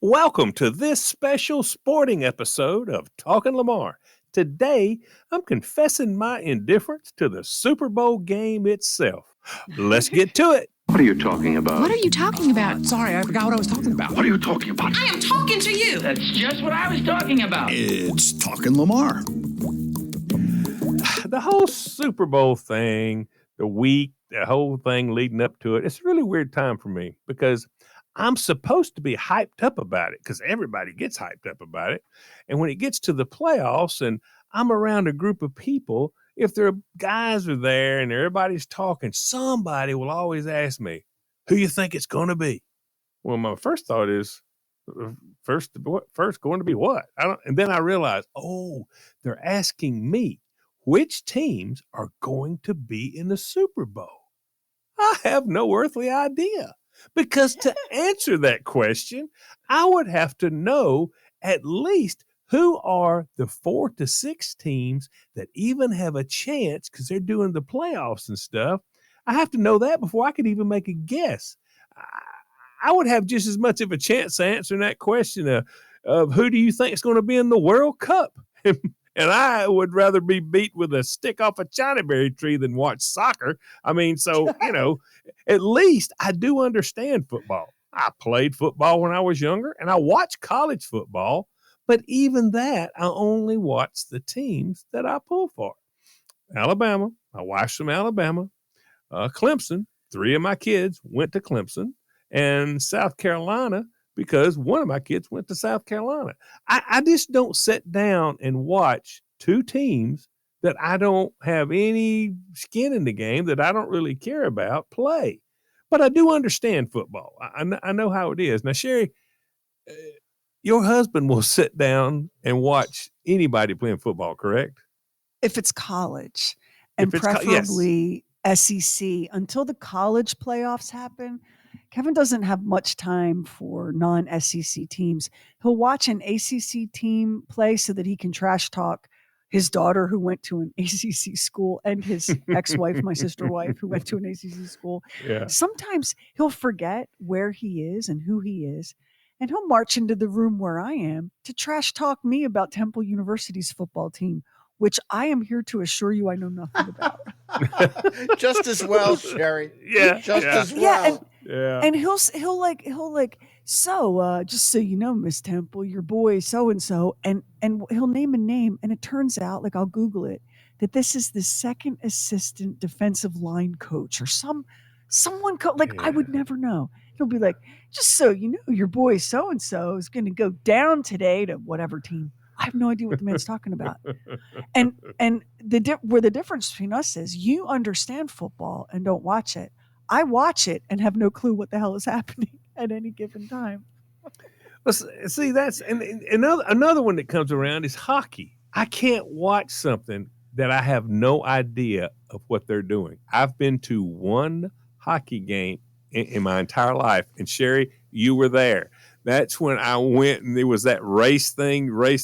Welcome to this special sporting episode of Talking Lamar. Today, I'm confessing my indifference to the Super Bowl game itself. Let's get to it. What are you talking about? What are you talking about? Sorry, I forgot what I was talking about. What are you talking about? I am talking to you. That's just what I was talking about. It's Talking Lamar. The whole Super Bowl thing, the whole thing leading up to it, it's a really weird time for me because I'm supposed to be hyped up about it because everybody gets hyped up about it. And when it gets to the playoffs and I'm around a group of people, if their guys are there and everybody's talking, somebody will always ask me, who you think it's going to be? Well, my first thought is, first going to be what? And then I realized, they're asking me which teams are going to be in the Super Bowl. I have no earthly idea. Because to answer that question, I would have to know at least who are the 4 to 6 teams that even have a chance because they're doing the playoffs and stuff. I have to know that before I could even make a guess. I would have just as much of a chance answering that question of who do you think is going to be in the World Cup? And I would rather be beat with a stick off a chinaberry tree than watch soccer. I mean, so, at least I do understand football. I played football when I was younger, and I watched college football. But even that, I only watch the teams that I pull for. Alabama, my wife's from Alabama. Clemson, 3 of my kids went to Clemson. And South Carolina, because one of my kids went to South Carolina. I just don't sit down and watch 2 teams that I don't have any skin in the game, that I don't really care about, play. But I do understand football. I know how it is. Now, Sheri, your husband will sit down and watch anybody playing football, correct? If it's college, and preferably SEC. Until the college playoffs happen, Kevin doesn't have much time for non-SEC teams. He'll watch an ACC team play so that he can trash talk his daughter who went to an ACC school and his ex-wife, my sister wife, who went to an ACC school. Yeah. Sometimes he'll forget where he is and who he is, and he'll march into the room where I am to trash talk me about Temple University's football team, which I am here to assure you I know nothing about. Just as well, Sheri. Yeah. Just as well. And he'll so just so you know, Miss Temple, your boy so-and-so, and he'll name a name, and it turns out, like, I'll Google it, that this is the second assistant defensive line coach or someone I would never know. He'll be like, just so you know, your boy so-and-so is going to go down today to whatever team. I have no idea what the man's talking about. And where the difference between us is, you understand football and don't watch it. I watch it and have no clue what the hell is happening at any given time. Well, see, that's and another one that comes around is hockey. I can't watch something that I have no idea of what they're doing. I've been to one hockey game in my entire life, and Sheri, you were there. That's when I went, and there was that race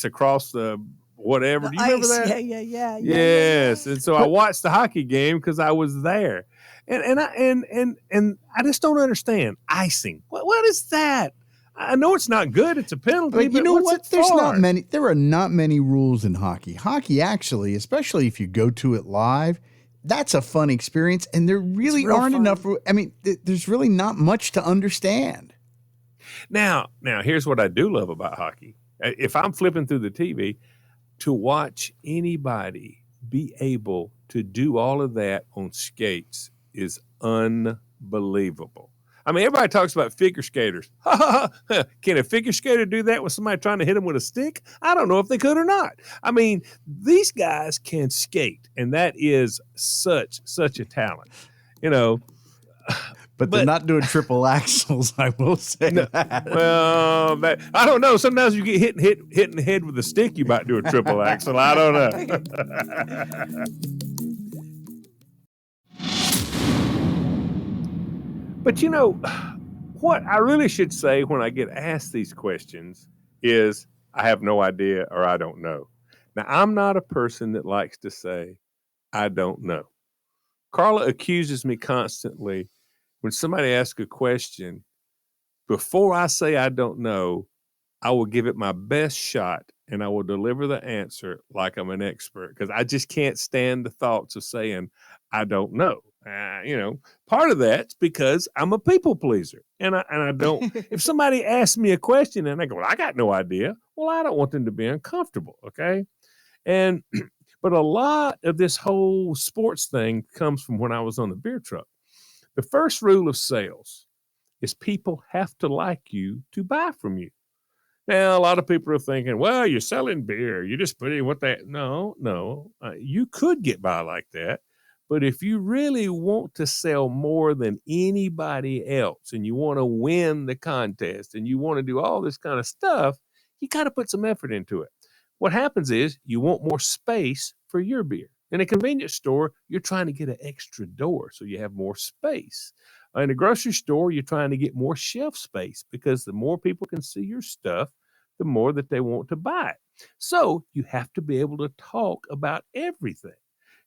across the whatever. Do you remember that? Yeah. Yes, and so I watched the hockey game because I was there, and I just don't understand icing. What is that? I know it's not good. It's a penalty. But you know what? There are not many rules in hockey. Hockey, actually, especially if you go to it live, that's a fun experience, and there really aren't enough. I mean, there's really not much to understand. Now, here's what I do love about hockey. If I'm flipping through the TV, to watch anybody be able to do all of that on skates is unbelievable. I mean, everybody talks about figure skaters. Can a figure skater do that with somebody trying to hit them with a stick? I don't know if they could or not. I mean, these guys can skate, and that is such a talent, But they're not doing triple axles, I will say that. Well, I don't know. Sometimes you get hit in the head with a stick, you might do a triple axel. I don't know. But what I really should say when I get asked these questions is I have no idea or I don't know. Now, I'm not a person that likes to say I don't know. Carla accuses me constantly when somebody asks a question, before I say I don't know, I will give it my best shot and I will deliver the answer like I'm an expert because I just can't stand the thoughts of saying, I don't know. Part of that's because I'm a people pleaser and I don't, if somebody asks me a question and I go, well, I got no idea. Well, I don't want them to be uncomfortable. Okay. And, but a lot of this whole sports thing comes from when I was on the beer truck. The first rule of sales is people have to like you to buy from you. Now, a lot of people are thinking, well, you're selling beer. You just put in what that. No. You could get by like that. But if you really want to sell more than anybody else and you want to win the contest and you want to do all this kind of stuff, you got to put some effort into it. What happens is you want more space for your beer. In a convenience store, you're trying to get an extra door so you have more space. In a grocery store, you're trying to get more shelf space because the more people can see your stuff, the more that they want to buy it. So you have to be able to talk about everything.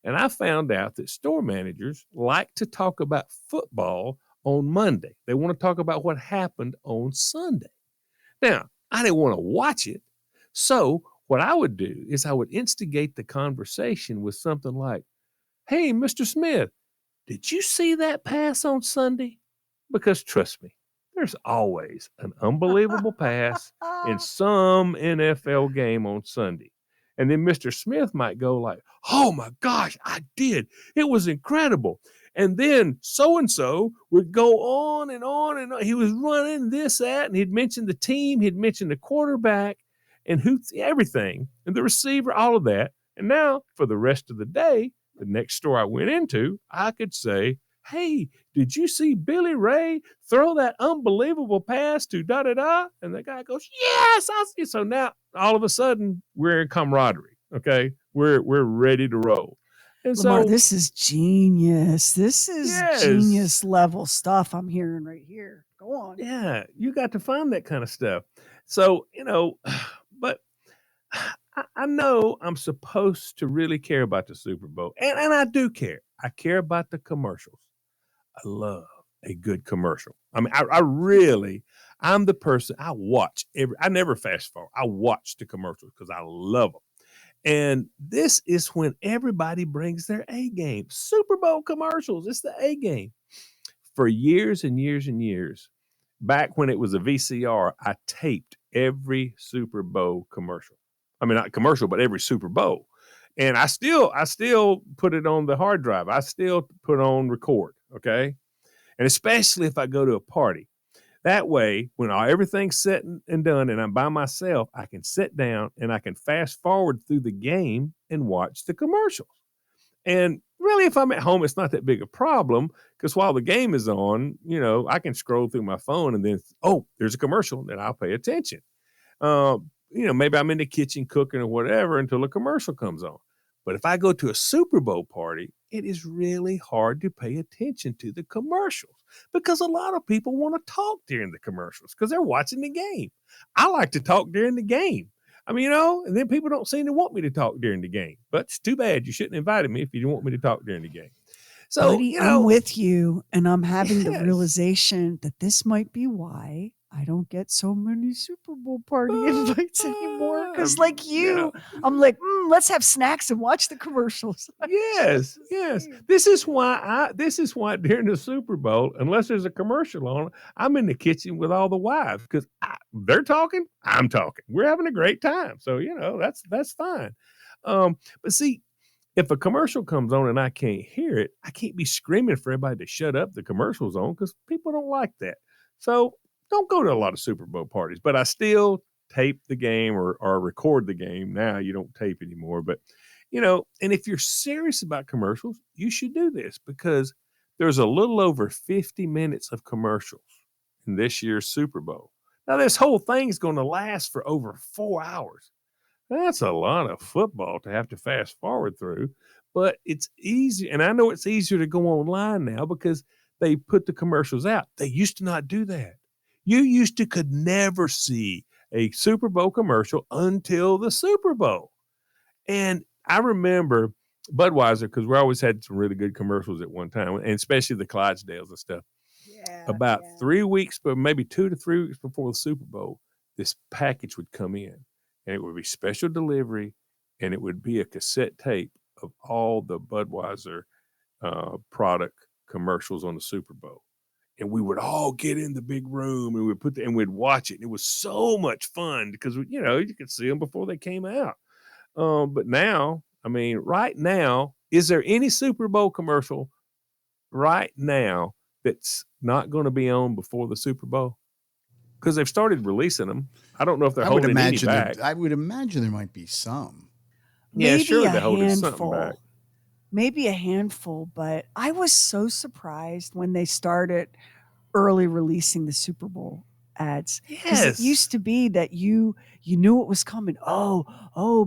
And I found out that store managers like to talk about football on Monday. They want to talk about what happened on Sunday. Now, I didn't want to watch it. So what I would do is I would instigate the conversation with something like, hey, Mr. Smith, did you see that pass on Sunday? Because trust me, there's always an unbelievable pass in some NFL game on Sunday. And then Mr. Smith might go like, oh my gosh, I did. It was incredible. And then so-and-so would go on and on and on. He was running this, that, and he'd mentioned the team. He'd mentioned the quarterback and everything, and the receiver, all of that. And now for the rest of the day, the next store I went into, I could say, hey, did you see Billy Ray throw that unbelievable pass to da-da-da? And the guy goes, yes, I see. So now all of a sudden we're in camaraderie. Okay. We're ready to roll. And Lamar, so this is genius. This is genius level stuff I'm hearing right here. Go on. Yeah, you got to find that kind of stuff. So, but I know I'm supposed to really care about the Super Bowl, and I do care. I care about the commercials. I love a good commercial. I mean, I'm the person, I watch I never fast forward. I watch the commercials because I love them. And this is when everybody brings their A game. Super Bowl commercials, it's the A game. For years and years and years, back when it was a VCR, I taped every Super Bowl commercial. I mean, not commercial, but every Super Bowl. And I still put it on the hard drive. I still put on record, okay? And especially if I go to a party. That way, when everything's set and done and I'm by myself, I can sit down and I can fast forward through the game and watch the commercials. And really, if I'm at home, it's not that big a problem because while the game is on, I can scroll through my phone and then, there's a commercial, then I'll pay attention. Maybe I'm in the kitchen cooking or whatever until a commercial comes on. But if I go to a Super Bowl party, it is really hard to pay attention to the commercials because a lot of people want to talk during the commercials because they're watching the game. I like to talk during the game. I mean, and then people don't seem to want me to talk during the game. But it's too bad. You shouldn't have invited me if you didn't want me to talk during the game. So, Buddy, I'm with you, and I'm having the realization that this might be why I don't get so many Super Bowl party invites anymore. Because like you, I'm like, let's have snacks and watch the commercials. Yes. This is why during the Super Bowl, unless there's a commercial on, I'm in the kitchen with all the wives because they're talking, I'm talking. We're having a great time. So, that's fine. But see, if a commercial comes on and I can't hear it, I can't be screaming for everybody to shut up the commercial's on because people don't like that. So don't go to a lot of Super Bowl parties, but I still tape the game or record the game. Now you don't tape anymore, but and if you're serious about commercials, you should do this because there's a little over 50 minutes of commercials in this year's Super Bowl. Now this whole thing's going to last for over 4 hours. That's a lot of football to have to fast forward through, but it's easy. And I know it's easier to go online now because they put the commercials out. They used to not do that. You could never see a Super Bowl commercial until the Super Bowl. And I remember Budweiser, because we always had some really good commercials at one time, and especially the Clydesdales and stuff. About 3 weeks, but maybe 2 to 3 weeks before the Super Bowl, this package would come in, and it would be special delivery, and it would be a cassette tape of all the Budweiser product commercials on the Super Bowl. And we would all get in the big room and we'd watch it. And it was so much fun because, you could see them before they came out. But now, right now, is there any Super Bowl commercial right now that's not going to be on before the Super Bowl? Because they've started releasing them. I don't know if they're holding any back. I would imagine there might be some. Yeah, Maybe surely a they're holding something back. handful. Maybe a handful, but I was so surprised when they started early releasing the Super Bowl ads. Because it Yes. used to be that you knew what was coming. Oh,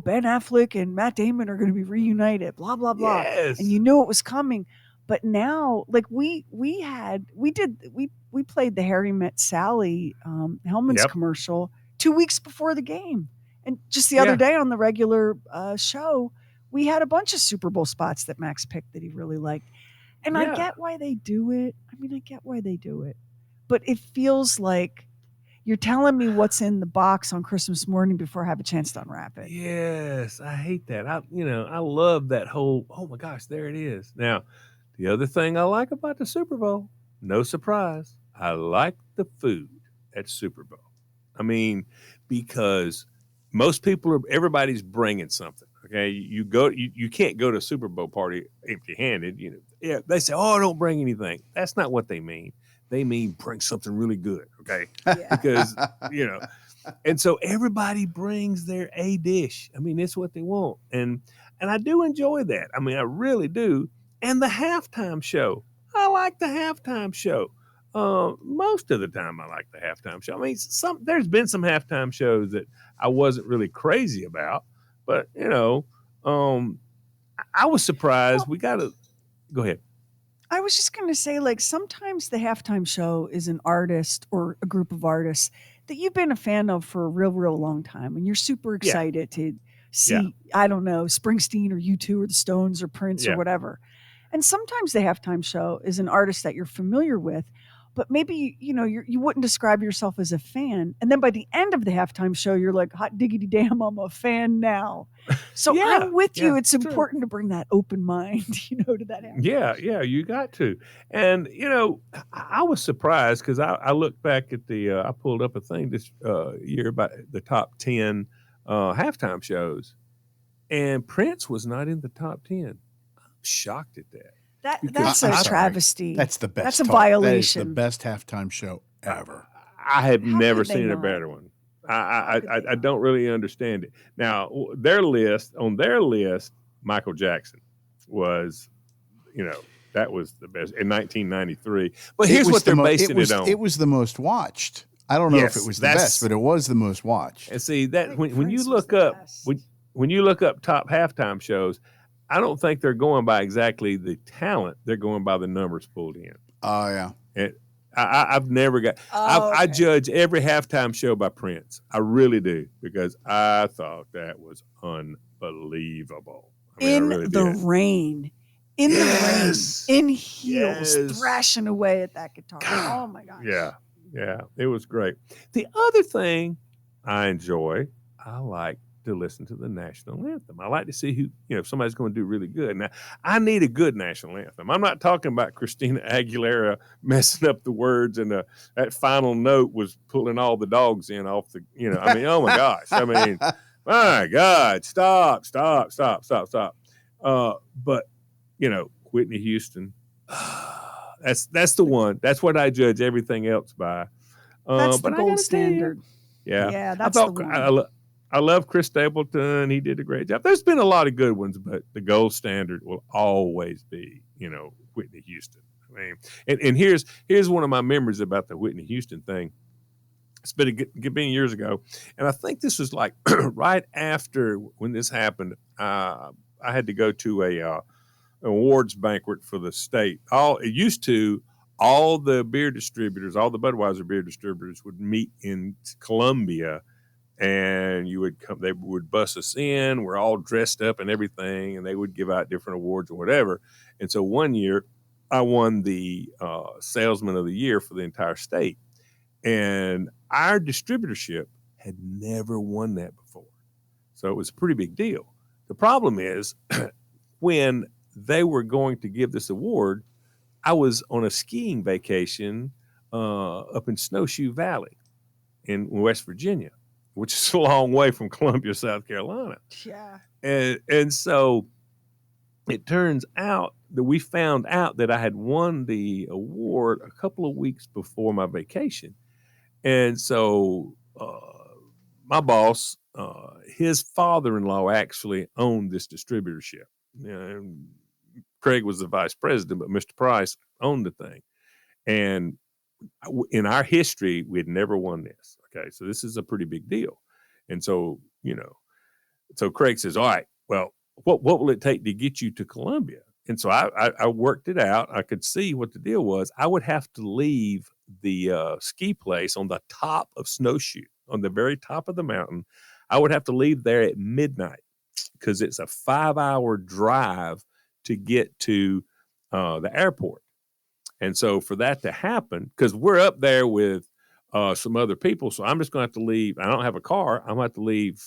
Ben Affleck and Matt Damon are going to be reunited, blah, blah, blah. Yes. And you knew it was coming. But now, like we played the Harry Met Sally Hellman's Yep. commercial 2 weeks before the game. And just the other Yeah. day on the regular show, we had a bunch of Super Bowl spots that Max picked that he really liked. And I Yeah. get why they do it. I get why they do it. But it feels like you're telling me what's in the box on Christmas morning before I have a chance to unwrap it. Yes, I hate that. I love that whole, oh my gosh, there it is. Now, the other thing I like about the Super Bowl, no surprise, I like the food at Super Bowl. Because everybody's bringing something. Okay, you can't go to a Super Bowl party empty-handed. Yeah, they say, "Oh, don't bring anything." That's not what they mean. They mean bring something really good. Okay, because and so everybody brings their A dish. It's what they want, and I do enjoy that. I really do. And the halftime show, I like the halftime show. Most of the time, I like the halftime show. There's been some halftime shows that I wasn't really crazy about, but I was surprised. We got to go ahead. I was just going to say, like, sometimes the halftime show is an artist or a group of artists that you've been a fan of for a real, real long time, and you're super excited to see, I don't know, Springsteen or U2 or the Stones or Prince or whatever. And sometimes the halftime show is an artist that you're familiar with, but maybe, you wouldn't describe yourself as a fan. And then by the end of the halftime show, you're like, hot diggity damn, I'm a fan now. So I'm with you. It's important to bring that open mind, to that halftime Yeah, you got to. And, I was surprised because I looked back at I pulled up a thing this year about the top 10 halftime shows, and Prince was not in the top 10. I'm shocked at that. That's a travesty. That's the best. That's a violation. That is the best halftime show ever. I have How never could they seen a not? better one. I don't really understand it. Now, on their list, Michael Jackson was, that was the best in 1993. But here's what they're basing it on. It was the most watched. I don't know if it was the best, but it was the most watched. And see that when you Prince look was the up best. when you look up top halftime shows, I don't think they're going by exactly the talent. They're going by the numbers pulled in. Oh yeah. And I've never got. Oh, I okay. judge every halftime show by Prince. I really do because I thought that was unbelievable. I really the did. rain. In Yes. the rain, in heels, Yes. thrashing away at that guitar. God. Oh my gosh. Yeah, it was great. The other thing I enjoy, I like to listen to the national anthem. I like to see who, if somebody's going to do really good. Now, I need a good national anthem. I'm not talking about Christina Aguilera messing up the words and that final note was pulling all the dogs in off the, oh my gosh. My God, stop. But, Whitney Houston, that's the one. That's what I judge everything else by. That's the but I gold gotta tell you, standard. Yeah, that's the one. I love Chris Stapleton. He did a great job. There's been a lot of good ones, but the gold standard will always be, Whitney Houston. And here's one of my memories about the Whitney Houston thing. It's been been years ago, and I think this was like right after when this happened. I had to go to a awards banquet for the state. All the beer distributors, all the Budweiser beer distributors would meet in Columbia, and they would bus us in. We're all dressed up and everything, and they would give out different awards or whatever. And so one year I won the Salesman of the Year for the entire state. And our distributorship had never won that before. So it was a pretty big deal. The problem is when they were going to give this award, I was on a skiing vacation up in Snowshoe Valley in West Virginia, which is a long way from Columbia, South Carolina. Yeah. And so it turns out that we found out that I had won the award a couple of weeks before my vacation. And so my boss, his father-in-law actually owned this distributorship. And Craig was the vice president, but Mr. Price owned the thing. And in our history, we had never won this. Okay, so this is a pretty big deal. And so, so Craig says, all right, well, what will it take to get you to Columbia? And so I worked it out. I could see what the deal was. I would have to leave the ski place on the top of Snowshoe, on the very top of the mountain. I would have to leave there at midnight because it's a 5-hour drive to get to the airport. And so for that to happen, because we're up there with some other people, so I'm just going to have to leave. I don't have a car. I'm going to have to leave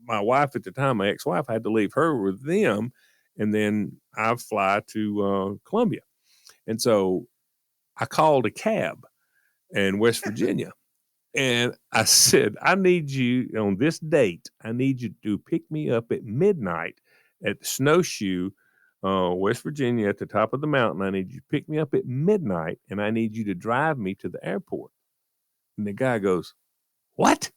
my wife at the time, my ex-wife, I had to leave her with them, and then I fly to Columbia. And so I called a cab in West Virginia, and I said, I need you on this date. I need you to pick me up at midnight at Snowshoe, West Virginia, at the top of the mountain. I need you to pick me up at midnight, and I need you to drive me to the airport. And the guy goes, what?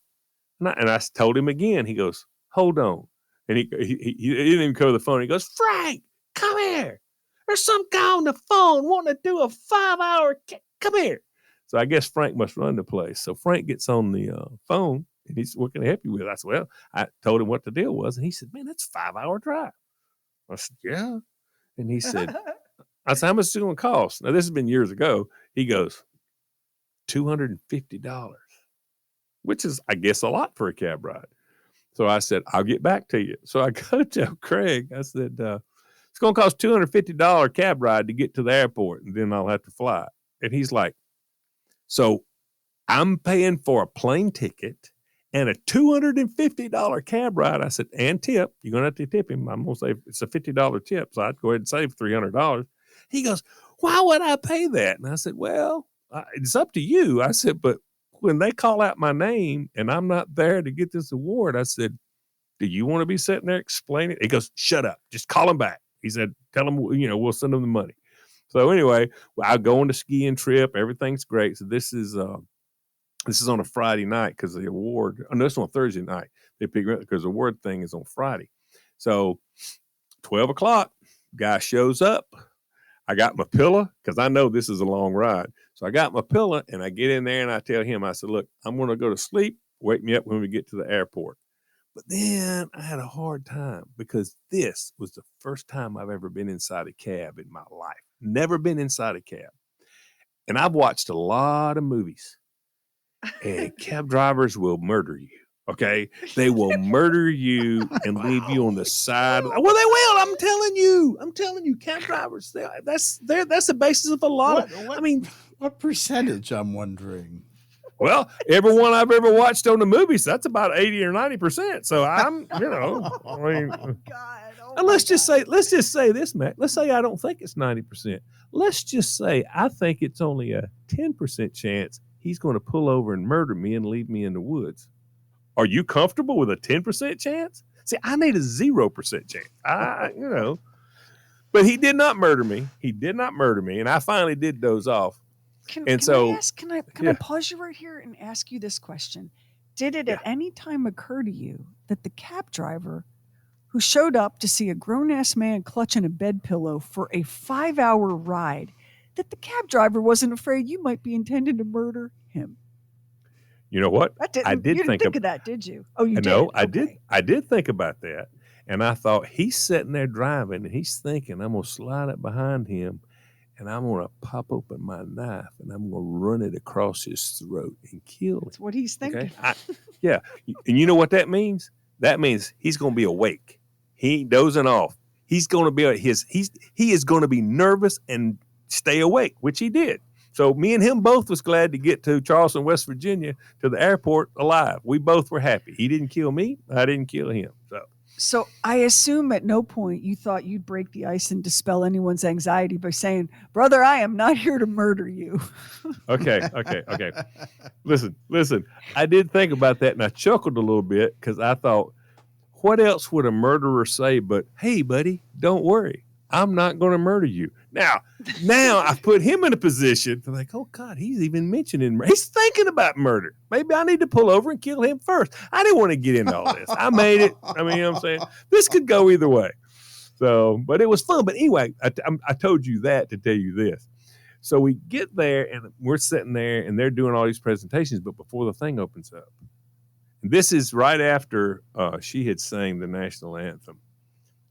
And I told him again. He goes, hold on. And he didn't even cover the phone. He goes, Frank, come here. There's some guy on the phone wanting to do a 5-hour. Come here. So I guess Frank must run the place. So Frank gets on the phone, and he's, what can I help you with? I said, well, I told him what the deal was. And he said, man, that's a 5-hour drive. I said, yeah. And he said, I said, how much is it going to cost? Now, this has been years ago. He goes, $250, which is, I guess, a lot for a cab ride. So I said, I'll get back to you. So I go tell Craig, I said, it's going to cost $250 cab ride to get to the airport, and then I'll have to fly. And he's like, so I'm paying for a plane ticket and a $250 cab ride. I said, and tip. You're going to have to tip him. I'm going to say it's a $50 tip. So I'd go ahead and save $300. He goes, why would I pay that? And I said, well, it's up to you. I said, but when they call out my name and I'm not there to get this award, I said, do you want to be sitting there explaining? He goes, shut up. Just call him back. He said, tell him, we'll send him the money. So anyway, I go on the skiing trip. Everything's great. So this is on a Friday night because the award, no, it's on a Thursday night. They pick up because the award thing is on Friday. So 12 o'clock, guy shows up. I got my pillow because I know this is a long ride. So I got my pillow and I get in there and I tell him, I said, look, I'm going to go to sleep. Wake me up when we get to the airport. But then I had a hard time because this was the first time I've ever been inside a cab in my life. Never been inside a cab. And I've watched a lot of movies, and cab drivers will murder you. Okay, they will murder you and leave you on the side. Well, they will. I'm telling you, cab drivers. That's the basis of a lot. What percentage? I'm wondering. Well, everyone I've ever watched on the movies, that's about 80 or 90%. So I'm, and let's just say this, Mac. Let's say I don't think it's 90%. Let's just say I think it's only a 10% chance he's going to pull over and murder me and leave me in the woods. Are you comfortable with a 10% chance? See, I need a 0% chance. But he did not murder me. And I finally did doze off. Can I pause you right here and ask you this question? Did it at any time occur to you that the cab driver who showed up to see a grown-ass man clutching a bed pillow for a 5-hour ride, that the cab driver wasn't afraid you might be intending to murder him? You know what? You didn't think of that, did you? Oh, you did? No, I did. I did think about that. And I thought, he's sitting there driving, and he's thinking, I'm going to slide up behind him, and I'm going to pop open my knife, and I'm going to run it across his throat and kill him. That's what he's thinking. Okay? Yeah. And you know what that means? That means he's going to be awake. He ain't dozing off. He's going to be he is going to be nervous and stay awake, which he did. So me and him both was glad to get to Charleston, West Virginia, to the airport alive. We both were happy. He didn't kill me. I didn't kill him. So I assume at no point you thought you'd break the ice and dispel anyone's anxiety by saying, "Brother, I am not here to murder you." Okay. Listen. I did think about that, and I chuckled a little bit because I thought, what else would a murderer say but, "Hey, buddy, don't worry. I'm not going to murder you." Now I've put him in a position to like, oh, God, he's even mentioning murder. He's thinking about murder. Maybe I need to pull over and kill him first. I didn't want to get into all this. I made it. I mean, you know what I'm saying? This could go either way. So, but it was fun. But anyway, I told you that to tell you this. So we get there, and we're sitting there, and they're doing all these presentations, but before the thing opens up. And this is right after she had sang the national anthem.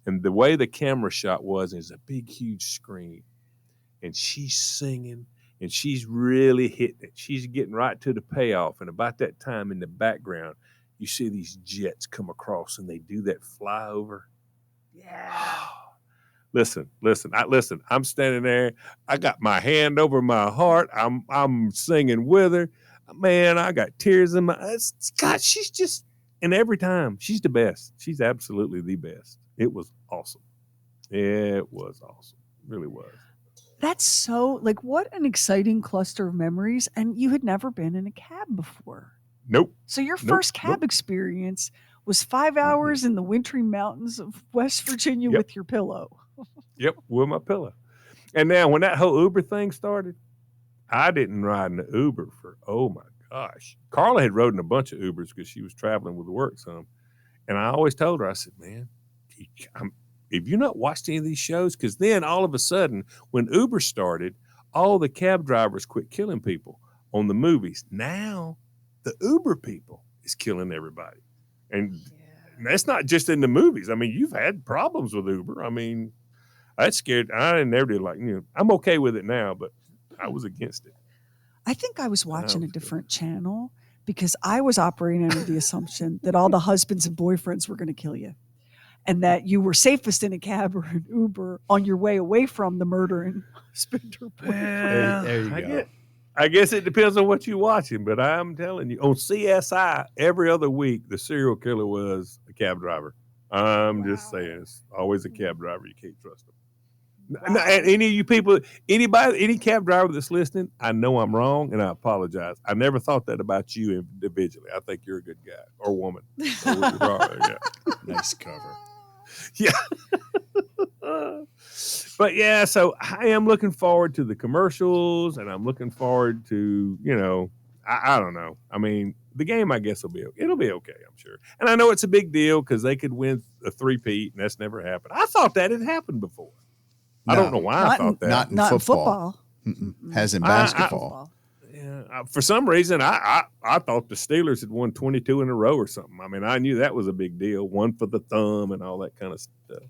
And the way the camera shot is a big, huge screen. And she's singing, and she's really hitting it. She's getting right to the payoff. And about that time in the background, you see these jets come across, and they do that flyover. Yeah. Listen. I'm standing there. I got my hand over my heart. I'm singing with her. Man, I got tears in my eyes. God, she's just, and every time, she's the best. She's absolutely the best. It was awesome. It was awesome. It really was. That's so, like, what an exciting cluster of memories. And you had never been in a cab before. Nope. So your first cab experience was 5 hours in the wintry mountains of West Virginia with your pillow. Yep, with my pillow. And now when that whole Uber thing started, I didn't ride in the Uber for, oh my gosh. Carla had rode in a bunch of Ubers because she was traveling with work some. And I always told her, I said, man, have you not watched any of these shows? Because then all of a sudden, when Uber started, all the cab drivers quit killing people on the movies. Now, the Uber people is killing everybody. And that's not just in the movies. I mean, you've had problems with Uber. I mean, that scared. I never did like, I'm okay with it now, but I was against it. I think I was watching a different channel because I was operating under the assumption that all the husbands and boyfriends were going to kill you. And that you were safest in a cab or an Uber on your way away from the murdering husband or boyfriend. There you go. I guess it depends on what you're watching, but I'm telling you, on CSI, every other week, the serial killer was a cab driver. I'm just saying, it's always a cab driver. You can't trust them. Wow. And any of you people, any cab driver that's listening, I know I'm wrong, and I apologize. I never thought that about you individually. I think you're a good guy or woman. So nice cover. Yeah. But yeah, so I am looking forward to the commercials, and I'm looking forward to, I don't know. I mean, the game, I guess, it'll be okay, I'm sure. And I know it's a big deal because they could win a three-peat, and that's never happened. I thought that had happened before. No, I don't know why I thought that. Not in football. Has in basketball. For some reason, I thought the Steelers had won 22 in a row or something. I mean, I knew that was a big deal. One for the thumb and all that kind of stuff.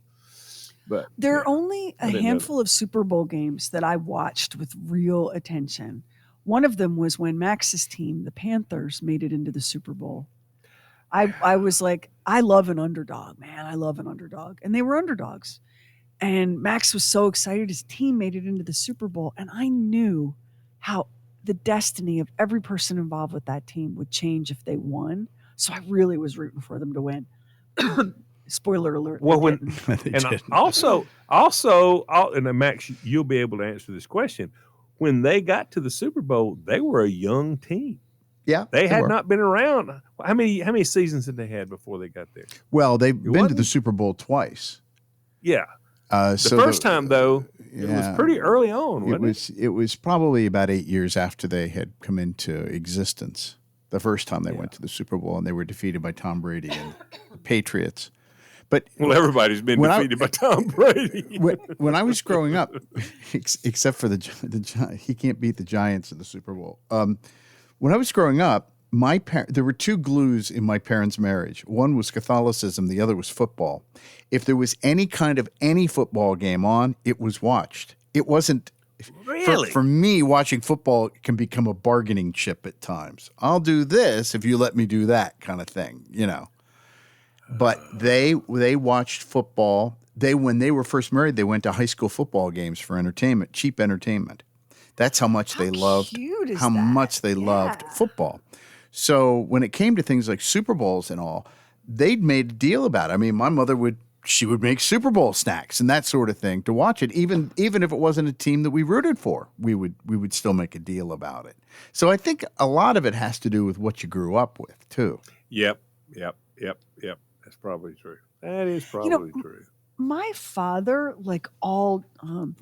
But there are only a handful of Super Bowl games that I watched with real attention. One of them was when Max's team, the Panthers, made it into the Super Bowl. I was like, I love an underdog, man. I love an underdog. And they were underdogs. And Max was so excited his team made it into the Super Bowl. And I knew how the destiny of every person involved with that team would change if they won. So I really was rooting for them to win. Spoiler alert. Well, also, and Max, you'll be able to answer this question. When they got to the Super Bowl, they were a young team. Yeah, they had not been around. How many seasons had they had before they got there? Well, they've been to the Super Bowl twice. Yeah. The first time, though, it was pretty early on, wasn't it? It was probably about 8 years after they had come into existence. The first time they went to the Super Bowl, and they were defeated by Tom Brady and the Patriots. But everybody's been defeated by Tom Brady. When I was growing up, except for the he can't beat the Giants in the Super Bowl. When I was growing up, there were two glues in my parents' marriage. One was Catholicism, the other was football. If there was any football game on, it was watched. It wasn't really for me. Watching football can become a bargaining chip at times. I'll do this if you let me do that, kind of thing, But they watched football. When they were first married, they went to high school football games for entertainment, cheap entertainment. That's how much they loved cute is how that? much they loved Yeah. football. So when it came to things like Super Bowls and all, they'd made a deal about it. I mean, my mother would make Super Bowl snacks and that sort of thing to watch it. Even if it wasn't a team that we rooted for, we would still make a deal about it. So I think a lot of it has to do with what you grew up with too. Yep. That's probably true. That is You know, probably true. my father, like all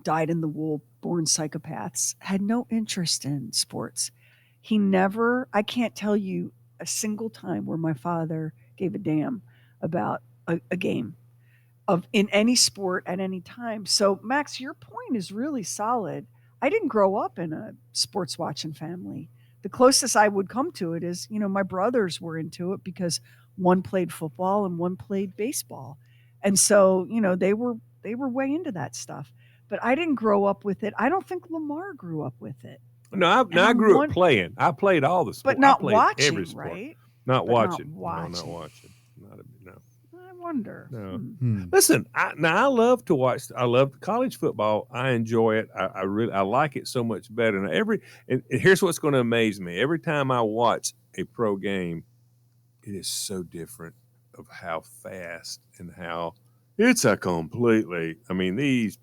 dyed in the wool born psychopaths, had no interest in sports. He never, I can't tell you a single time where my father gave a damn about a game of in any sport at any time. So Max, your point is really solid. I didn't grow up in a sports watching family. The closest I would come to it is, my brothers were into it because one played football and one played baseball. And so, they were way into that stuff. But I didn't grow up with it. I don't think Lamar grew up with it. No, And I I'm grew one, up playing. I played all the but sports. I not played watching, every sport. right? Not But not watching. No, not watching. watching. No. I wonder. No. Hmm. Listen, I love to watch. I love college football. I enjoy it. I really like it so much better. And here's what's going to amaze me. Every time I watch a pro game, it is so different of how fast and how it's a completely. I mean, these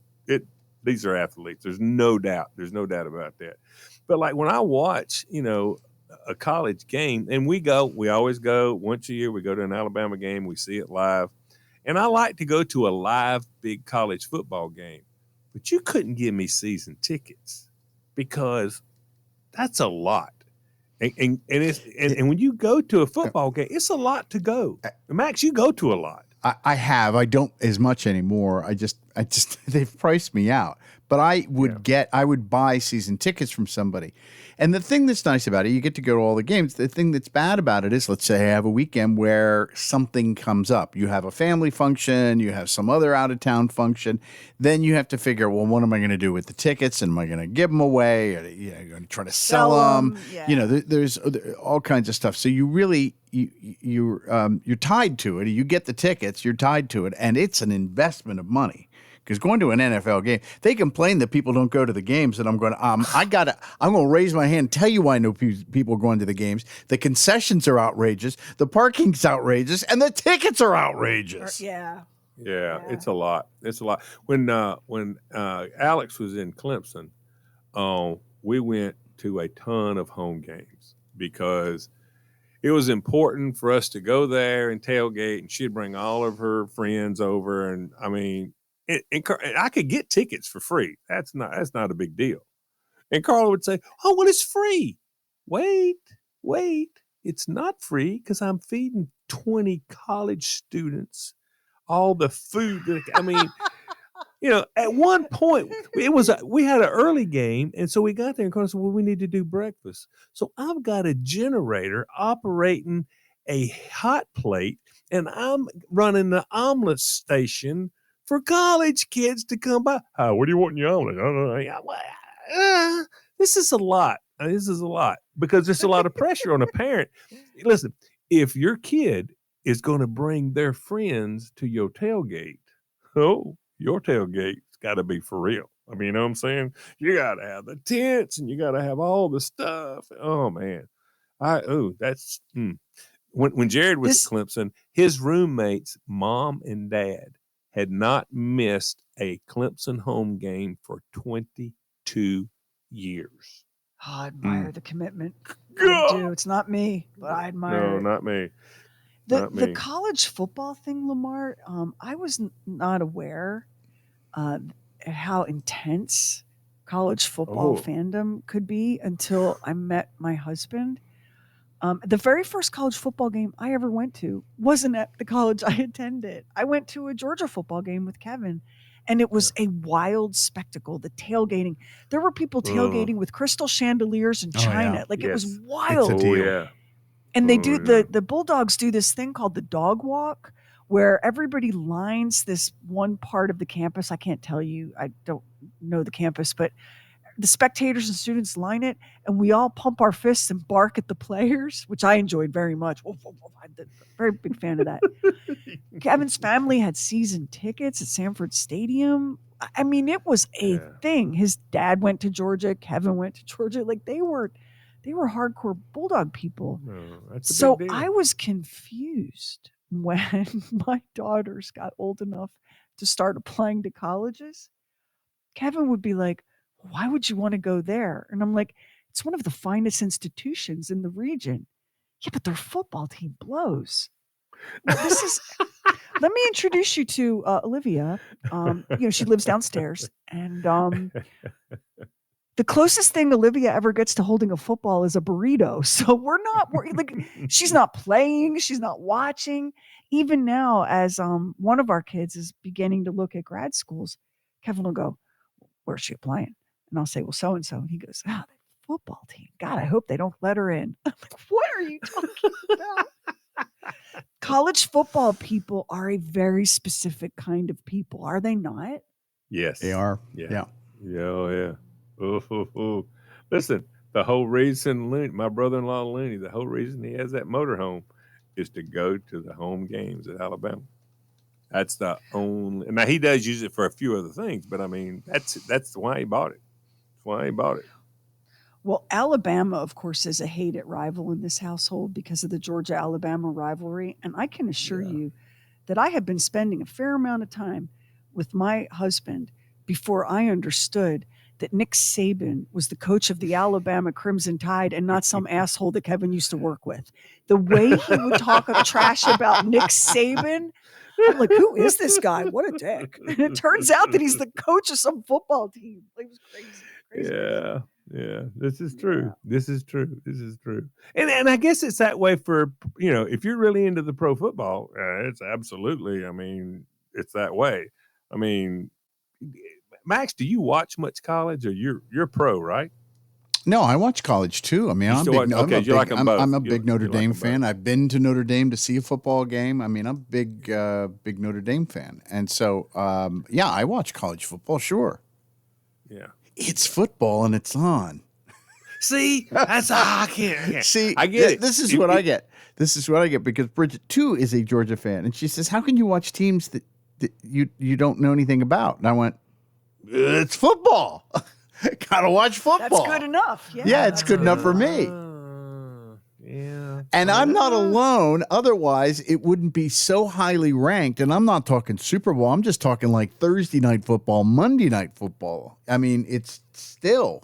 are athletes. There's no doubt. There's no doubt about that. But like when I watch, a college game, and we always go once a year. We go to an Alabama game. We see it live. And I like to go to a live big college football game, but you couldn't give me season tickets because that's a lot. And when you go to a football game, it's a lot to go. Max, you go to a lot. I have. I don't as much anymore. I just they've priced me out. But I would buy season tickets from somebody. And the thing that's nice about it, you get to go to all the games. The thing that's bad about it is, let's say I have a weekend where something comes up. You have a family function, you have some other out of town function. Then you have to figure, well, what am I going to do with the tickets? And am I going to give them away? Or going to try to sell them? Yeah. There's all kinds of stuff. So you really you're tied to it. You get the tickets, you're tied to it, and it's an investment of money. Because going to an NFL game, they complain that people don't go to the games, and I'm going, I'm going to raise my hand, tell you why I know people are going to the games. The concessions are outrageous, the parking's outrageous, and the tickets are outrageous. Yeah. Yeah, it's a lot. It's a lot. When Alex was in Clemson, we went to a ton of home games because it was important for us to go there and tailgate, and she'd bring all of her friends over, and I mean. And I could get tickets for free. That's not a big deal. And Carla would say, "Oh, well, it's free." Wait, it's not free because I'm feeding 20 college students all the food. I mean, at one point we had an early game, and so we got there and Carla said, "Well, we need to do breakfast." So I've got a generator operating a hot plate, and I'm running the omelet station for college kids to come by. What do you want in your omelet? This is a lot. This is a lot because there's a lot of pressure on a parent. Listen, if your kid is going to bring their friends to your tailgate, your tailgate's got to be for real. I mean, you know what I'm saying? You got to have the tents and you got to have all the stuff. Oh, man. That's when Jared was at Clemson, his roommates, mom and dad, had not missed a Clemson home game for 22 years. Oh, I admire the commitment. I do. It's not me, but I admire it. No, not me. The college football thing, Lamar, I was not aware how intense college football fandom could be until I met my husband. The very first college football game I ever went to wasn't at the college I attended. I went to a Georgia football game with Kevin, and it was a wild spectacle. The tailgating. There were people tailgating with crystal chandeliers in China. Yeah. It was wild. It's a deal. Yeah. And they do the Bulldogs do this thing called the dog walk, where everybody lines this one part of the campus. I can't tell you. I don't know the campus, but the spectators and students line it, and we all pump our fists and bark at the players, which I enjoyed very much. I'm a very big fan of that. Kevin's family had season tickets at Sanford Stadium. I mean, it was a Yeah. thing. His dad went to Georgia. Kevin went to Georgia. Like they were hardcore Bulldog people. No, that's a So big deal. I was confused when my daughters got old enough to start applying to colleges. Kevin would be like, "Why would you want to go there?" And I'm like, "It's one of the finest institutions in the region." Yeah, but their football team blows. Well, this is. Let me introduce you to Olivia. She lives downstairs, and the closest thing Olivia ever gets to holding a football is a burrito. So we're like, she's not playing, she's not watching. Even now, as one of our kids is beginning to look at grad schools, Kevin will go, "Where's she applying?" And I'll say, "Well, so and so." And he goes, "Ah, that football team. God, I hope they don't let her in." I'm like, "What are you talking about?" College football people are a very specific kind of people, are they not? Yes. They are. Yeah. Oh, yeah. Oh. Listen, the whole reason my brother-in-law Looney, the whole reason he has that motorhome is to go to the home games at Alabama. That's the only. Now he does use it for a few other things, but I mean that's why he bought it. That's why he bought it. Well, Alabama, of course, is a hate-it rival in this household because of the Georgia-Alabama rivalry. And I can assure you that I have been spending a fair amount of time with my husband before I understood that Nick Saban was the coach of the Alabama Crimson Tide and not some asshole that Kevin used to work with. The way he would talk trash about Nick Saban, I'm like, who is this guy? What a dick. And it turns out that he's the coach of some football team. Like, it was crazy. Yeah. Yeah, this is true. Yeah. This is true. And I guess it's that way for, if you're really into the pro football, it's absolutely, I mean, it's that way. I mean, Max, do you watch much college, or you're pro, right? No, I watch college too. I mean, I'm a big Notre Dame fan. I've been to Notre Dame to see a football game. I mean, I'm a big Notre Dame fan. And so, I watch college football, sure. Yeah. It's football and it's on. See, that's I can't. See, I get it. This is what I get. This is what I get because Bridget too is a Georgia fan, and she says, "How can you watch teams that you don't know anything about?" And I went, "It's football. Gotta watch football. That's good enough. Yeah, it's good enough for me." Yeah. And I'm not alone. Otherwise, it wouldn't be so highly ranked. And I'm not talking Super Bowl. I'm just talking like Thursday night football, Monday night football. I mean, it's still,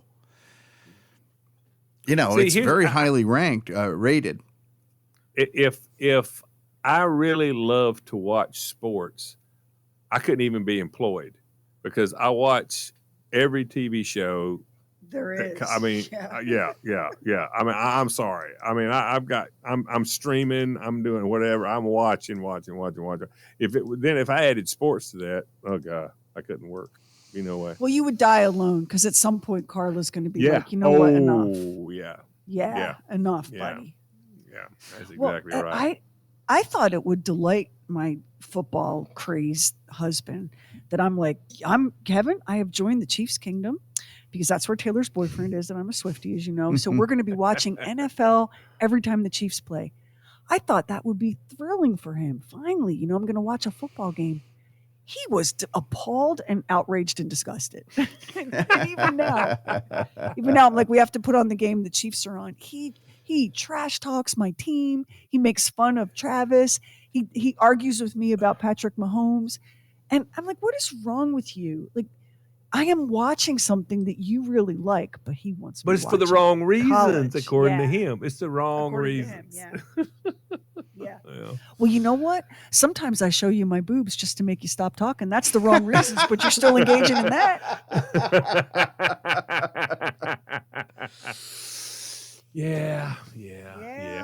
it's very highly ranked, rated. If I really love to watch sports, I couldn't even be employed because I watch every TV show. There is. I mean, yeah. I mean, I'm sorry. I mean, I'm streaming. I'm doing whatever. I'm watching. If I added sports to that, oh God, I couldn't work. Be no way. Well, you would die alone because at some point Carla's going to be like, what, enough. Oh, yeah. Yeah, enough, buddy. Yeah, that's exactly right. I thought it would delight my football crazed husband that I'm Kevin. I have joined the Chiefs kingdom because that's where Taylor's boyfriend is, and I'm a Swiftie, as you know. So we're going to be watching NFL every time the Chiefs play. I thought that would be thrilling for him. Finally, I'm going to watch a football game. He was appalled and outraged and disgusted. even now, I'm like, we have to put on the game the Chiefs are on. He trash talks my team. He makes fun of Travis. He argues with me about Patrick Mahomes. And I'm like, what is wrong with you? Like, I am watching something that you really like, but he wants me to watch. But it's for the wrong reasons, college. according to him. It's the wrong reasons. Yeah. Well, you know what? Sometimes I show you my boobs just to make you stop talking. That's the wrong reasons, but you're still engaging in that. Yeah.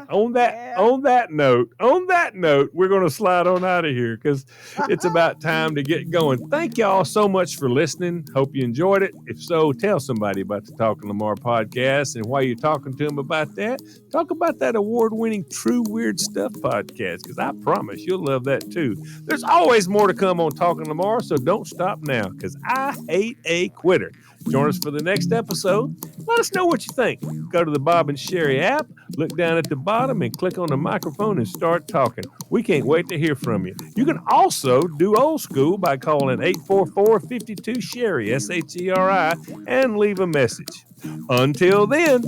On that note, we're going to slide on out of here because it's about time to get going. Thank y'all so much for listening. Hope you enjoyed it. If so, tell somebody about the Talking Lamar podcast. And while you're talking to them about that, talk about that award-winning True Weird Stuff podcast because I promise you'll love that too. There's always more to come on Talking Lamar, so don't stop now because I hate a quitter. Join us for the next episode. Let us know what you think. Go to the Bob and Sheri app, look down at the bottom, and click on the microphone and start talking. We can't wait to hear from you. You can also do old school by calling 844-52-SHERI, SHERI, and leave a message. Until then,